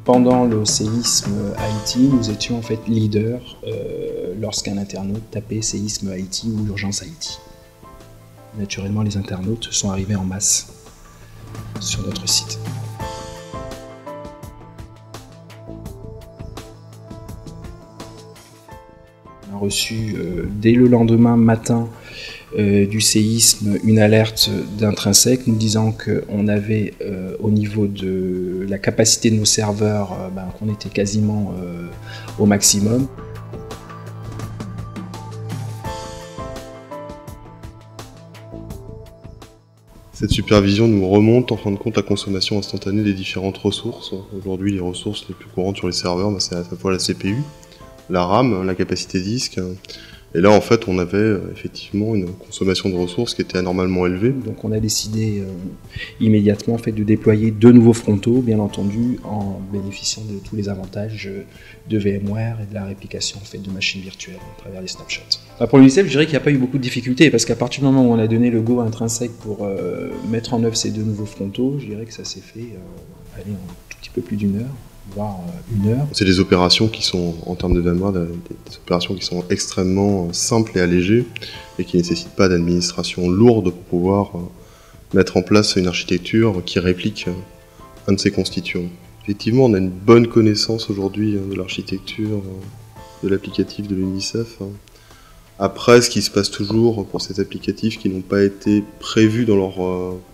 Pendant le séisme Haïti, nous étions en fait leaders lorsqu'un internaute tapait séisme Haïti ou urgence Haïti. Naturellement, les internautes sont arrivés en masse sur notre site. On a reçu dès le lendemain matin du séisme une alerte d'Intrinsèque nous disant qu'on avait au niveau de la capacité de nos serveurs qu'on était quasiment au maximum. Cette supervision nous remonte en fin de compte la consommation instantanée des différentes ressources. Aujourd'hui, les ressources les plus courantes sur les serveurs, c'est à la fois la CPU, la RAM, la capacité disque. Et là, en fait, on avait effectivement une consommation de ressources qui était anormalement élevée. Donc on a décidé immédiatement en fait, de déployer 2 nouveaux frontaux, bien entendu, en bénéficiant de tous les avantages de VMware et de la réplication en fait, de machines virtuelles à travers les snapshots. Pour l'UNICEF, je dirais qu'il n'y a pas eu beaucoup de difficultés, parce qu'à partir du moment où on a donné le go Intrinsèque pour mettre en œuvre ces 2 nouveaux frontaux, je dirais que ça s'est fait en tout petit peu plus d'1 heure. Voire 1 heure. C'est des opérations qui sont, en termes de VMware, des opérations qui sont extrêmement simples et allégées et qui ne nécessitent pas d'administration lourde pour pouvoir mettre en place une architecture qui réplique un de ses constituants. Effectivement, on a une bonne connaissance aujourd'hui de l'architecture, de l'applicatif de l'UNICEF. Après, ce qui se passe toujours pour ces applicatifs qui n'ont pas été prévus dans leur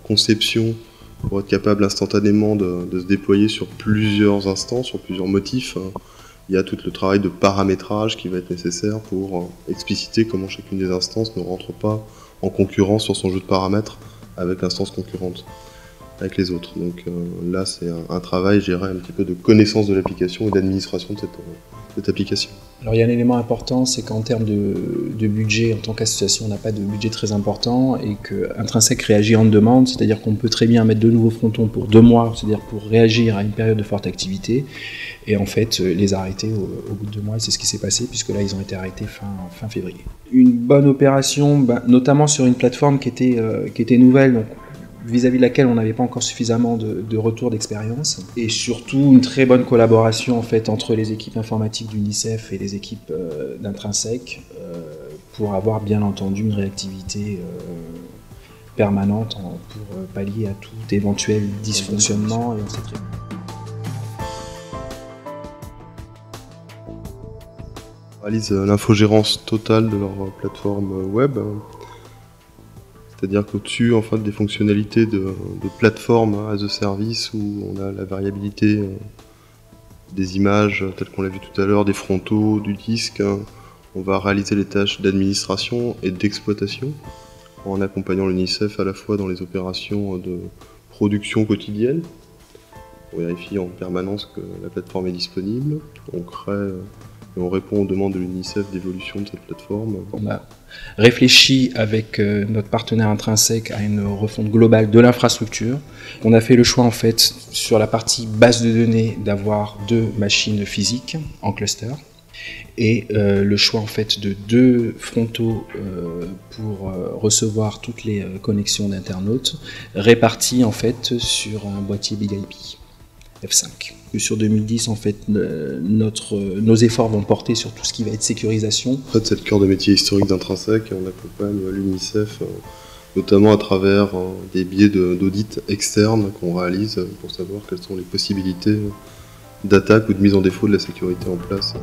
conception pour être capable instantanément de se déployer sur plusieurs instances, sur plusieurs motifs. Il y a tout le travail de paramétrage qui va être nécessaire pour expliciter comment chacune des instances ne rentre pas en concurrence sur son jeu de paramètres avec l'instance concurrente, avec les autres. Donc là, c'est un travail, je dirais, un petit peu de connaissance de l'application et d'administration de cette application. Alors il y a un élément important, c'est qu'en termes de budget, en tant qu'association, on n'a pas de budget très important et qu'Intrinsèque réagit en demande, c'est-à-dire qu'on peut très bien mettre 2 nouveaux frontons pour 2 mois, c'est-à-dire pour réagir à une période de forte activité, et en fait les arrêter au bout de 2 mois, et c'est ce qui s'est passé, puisque là ils ont été arrêtés fin février. Une bonne opération, notamment sur une plateforme qui était nouvelle, donc vis-à-vis de laquelle on n'avait pas encore suffisamment de retour d'expérience, et surtout une très bonne collaboration en fait, entre les équipes informatiques d'UNICEF et les équipes d'Intrinsèque pour avoir bien entendu une réactivité permanente pour pallier à tout éventuel dysfonctionnement. Et on sait très bien. On réalise l'infogérance totale de leur plateforme web. C'est-à-dire qu'au-dessus en fait, des fonctionnalités de plateforme as a service où on a la variabilité des images telles qu'on l'a vu tout à l'heure, des frontaux, du disque, on va réaliser les tâches d'administration et d'exploitation en accompagnant l'UNICEF à la fois dans les opérations de production quotidienne. On vérifie en permanence que la plateforme est disponible, on crée et on répond aux demandes de l'UNICEF d'évolution de cette plateforme. On a réfléchi avec notre partenaire Intrinsèque à une refonte globale de l'infrastructure. On a fait le choix en fait sur la partie base de données d'avoir 2 machines physiques en cluster et le choix en fait de 2 frontaux pour recevoir toutes les connexions d'internautes répartis en fait sur un boîtier Big IP F5. Sur 2010, en fait, nos efforts vont porter sur tout ce qui va être sécurisation. En fait, c'est le cœur de métier historique d'Intrinsèque et on accompagne l'UNICEF notamment à travers des biais d'audit externes qu'on réalise pour savoir quelles sont les possibilités d'attaque ou de mise en défaut de la sécurité en place.